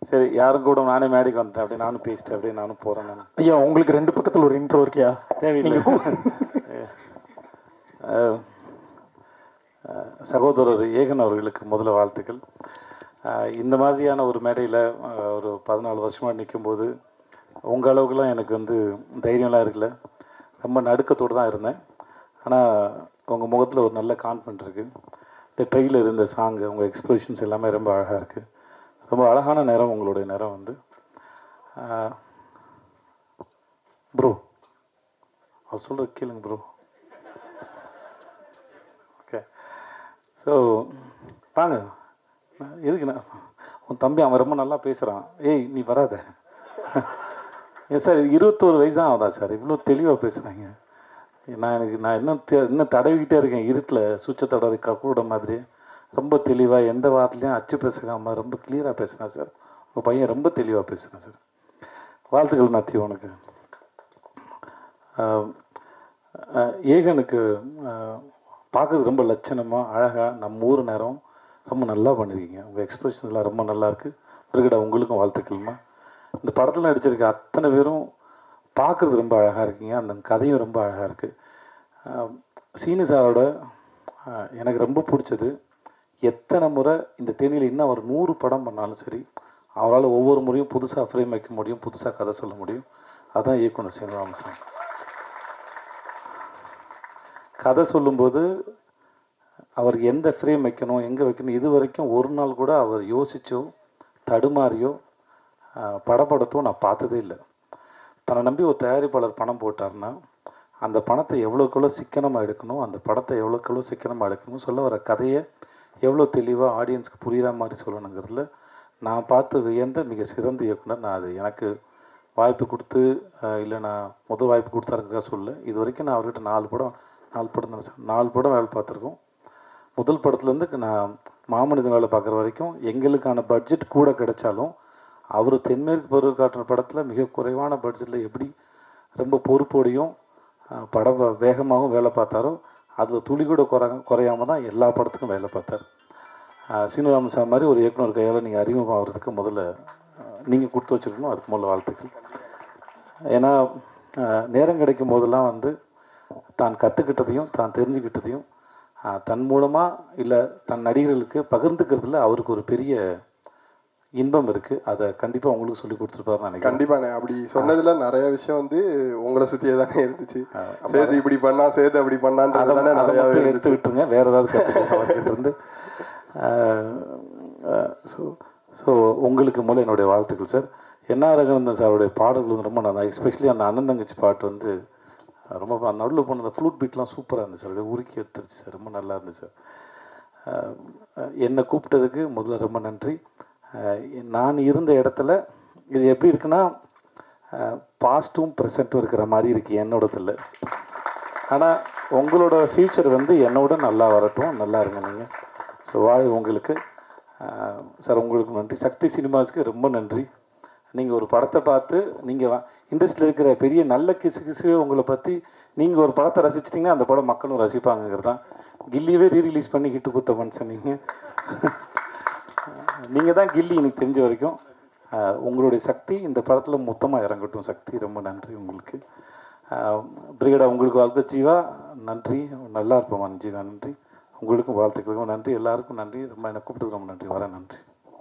சரி, யாரும் கூட நானே மேடைக்கு வந்துட்டேன், அப்படியே நானும் பேசிட்டேன், அப்படியே நானும் போகிறேன். நான் ஐயா உங்களுக்கு 2 பக்கத்தில் ஒரு இன்ட்ரோ இருக்கியா? தேவையில்லை. சகோதரர் ஏகன் அவர்களுக்கு முதல்ல வாழ்த்துக்கள். இந்த மாதிரியான ஒரு மேடையில் ஒரு 14 வருஷமாக நிற்கும்போது உங்கள் அளவுக்குலாம் எனக்கு வந்து தைரியம்லாம் இருக்குல்ல, ரொம்ப நடுக்கத்தோடு தான் இருந்தேன். ஆனால் உங்கள் முகத்தில் ஒரு நல்ல கான்ஃபிடென்ட் இருக்குது. இந்த ட்ரெயிலர், இந்த சாங்கு, உங்கள் எக்ஸ்பிரஷன்ஸ் எல்லாமே ரொம்ப அழகாக இருக்குது. ரொம்ப அழகான நேரம் உங்களுடைய நேரம் வந்து. ப்ரோ, அவர் சொல்கிறது கேளுங்க ப்ரோ. ஓகே, ஸோ வாங்க. எதுக்குண்ணா உன் தம்பி அவன் ரொம்ப நல்லா பேசுகிறான். ஏய் நீ வராத. ஏன் சார் 21 வயசு தான் ஆகுதா சார்? இவ்வளோ தெளிவாக பேசுகிறாங்க. நான் இன்னும் தடவிக்கிட்டே இருக்கேன் இருட்டில், சுவிட்சை தடவை கூட மாதிரி. ரொம்ப தெளிவாக எந்த வார்த்தையும் அச்சு பேசுகாமல் ரொம்ப கிளியராக பேசுகிறேன் சார். உங்கள் பையன் ரொம்ப தெளிவாக பேசுகிறேன் சார். வாழ்த்துக்கள் மேத்யூ உனக்கு. ஏகனுக்கு பார்க்குறது ரொம்ப லட்சணமாக அழகாக நம்ம ஊர் நேரம் ரொம்ப நல்லா பண்ணியிருக்கீங்க. உங்கள் எக்ஸ்பிரஷன்ஸ்லாம் ரொம்ப நல்லாயிருக்கு. பிறகுடா உங்களுக்கும் வாழ்த்துக்கள்மா. இந்த படத்தில் நடிச்சிருக்க அத்தனை பேரும் பார்க்குறது ரொம்ப அழகாக இருக்கீங்க. அந்த கதையும் ரொம்ப அழகாக இருக்குது. சீனு சாரோட எனக்கு ரொம்ப பிடிச்சது, எத்தனை முறை இந்த தேனியில் இன்னும் அவர் 100 படம் பண்ணாலும் சரி, அவரால் ஒவ்வொரு முறையும் புதுசாக ஃப்ரேம் வைக்க முடியும், புதுசாக கதை சொல்ல முடியும். அதுதான் இயக்குனர் சீனிவாசன். கதை சொல்லும்போது அவர் எந்த ஃப்ரேம் வைக்கணும், எங்கே வைக்கணும், இது வரைக்கும் ஒரு நாள் கூட அவர் யோசிச்சோ தடுமாறியோ படப்படத்தோ நான் பார்த்ததே இல்லை. தன்னை நம்பி ஒரு தயாரிப்பாளர் பணம் போட்டார்னா அந்த பணத்தை எவ்வளோக்கெவ்வளோ சிக்கனமாக எடுக்கணும், அந்த படத்தை எவ்வளோக்கெவ்வளோ சிக்கனமாக எடுக்கணும், சொல்ல வர கதையை எவ்வளோ தெளிவாக ஆடியன்ஸ்க்கு புரிகிற மாதிரி சொல்லணுங்கிறதுல நான் பார்த்து வியந்த மிக சிறந்த இயக்குனர். நான் அது எனக்கு வாய்ப்பு கொடுத்து இல்லை நான் முதல் வாய்ப்பு கொடுத்தாருக்கா சொல்ல. இது வரைக்கும் நான் அவர்கிட்ட 4 படம் தான் சார், 4 படம் வேலை பார்த்துருக்கோம். முதல் படத்துலேருந்து நான் மாமனிதன் வேலை பார்க்குற வரைக்கும் எங்களுக்கான பட்ஜெட் கூட கிடைச்சாலும் அவர் தென்மேற்கு பருவ காட்டுற படத்தில் மிக குறைவான பட்ஜெட்டில் எப்படி ரொம்ப பொறுப்போடையும் படம் வேகமாகவும் வேலை பார்த்தாரோ அதில் துளி கூட குறையாமல் தான் எல்லா படத்துக்கும் வேலை பார்த்தார். சீனிவாசன் சார் மாதிரி ஒரு இயக்குனர் கையால் நீங்கள் அறிமுகமாகிறதுக்கு முதல்ல நீங்கள் கொடுத்து வச்சுருக்கணும். அதுக்கு முதல்ல வாழ்த்துக்கள். ஏன்னா நேரம் கிடைக்கும் போதெல்லாம் வந்து தான் கற்றுக்கிட்டதையும் தான் தெரிஞ்சுக்கிட்டதையும் தன் மூலமாக இல்லை தன் நடிகர்களுக்கு பகிர்ந்துக்கிறதுல அவருக்கு ஒரு பெரிய இன்பம் இருக்குது. அதை கண்டிப்பாக உங்களுக்கு சொல்லி கொடுத்துருப்பாரு நினைக்கிறேன். கண்டிப்பாண்ணே. அப்படி சொன்னதில் நிறைய விஷயம் வந்து உங்களை சுற்றியே தானே இருந்துச்சு. சேது இப்படி பண்ணா, சேது அப்படி பண்ணான்றதானே நிறையா எடுத்து விட்டுருங்க. வேறு ஏதாவது கற்றுக்கிட்டு இருந்து. ஸோ உங்களுக்கு மூலம் என்னுடைய வாழ்த்துக்கள் சார். என்ஆர் ரங்கநாதன் சாருடைய பாடல்கள் வந்து ரொம்ப நல்லா, எஸ்பெஷலி அந்த அண்ணன் தங்கச்சி பாட்டு வந்து ரொம்ப நடுவில் போன அந்த ஃப்ளூட் பீட்லாம் சூப்பராக இருந்துச்சு சார். அப்படியே உருக்கி எடுத்துருச்சு சார், ரொம்ப நல்லா இருந்துச்சு சார். என்னை கூப்பிட்டதுக்கு முதல்ல ரொம்ப நன்றி. நான் இருந்த இடத்துல இது எப்படி இருக்குன்னா பாஸ்ட்டும் ப்ரெசண்ட்டும் இருக்கிற மாதிரி இருக்குது என்னோடதில். ஆனால் உங்களோட ஃப்யூச்சர் வந்து என்னோட நல்லா வரட்டும், நல்லா இருங்க நீங்கள். ஸோ உங்களுக்கு சார் உங்களுக்கு நன்றி. சக்தி சினிமாஸுக்கு ரொம்ப நன்றி. நீங்கள் ஒரு படத்தை பார்த்து நீங்கள் இண்டஸ்ட்ரியில் இருக்கிற பெரிய நல்ல கிசு உங்களை பற்றி நீங்கள் ஒரு படத்தை ரசிச்சிட்டிங்கன்னா அந்த படம் மக்களும் ரசிப்பாங்கிறது தான். கில்லியவே ரீரிலீஸ் பண்ணி ஹிட்டு கொடுத்த மனுஷன் நீங்கள் தான் கில்லி எனக்கு தெரிஞ்ச வரைக்கும். உங்களுடைய சக்தி இந்த படத்தில் மொத்தமாக இறங்கட்டும். சக்தி ரொம்ப நன்றி உங்களுக்கு. பிரிகேடா உங்களுக்கு வாழ்த்து. ஜீவா நன்றி, நல்லா இருப்போம் ஜீவா நன்றி. உங்களுக்கும் வாழ்த்துக்களுக்கும் நன்றி, எல்லாருக்கும் நன்றி. ரொம்ப என்னை கூப்பிட்டு ரொம்ப நன்றி. வரேன், நன்றி.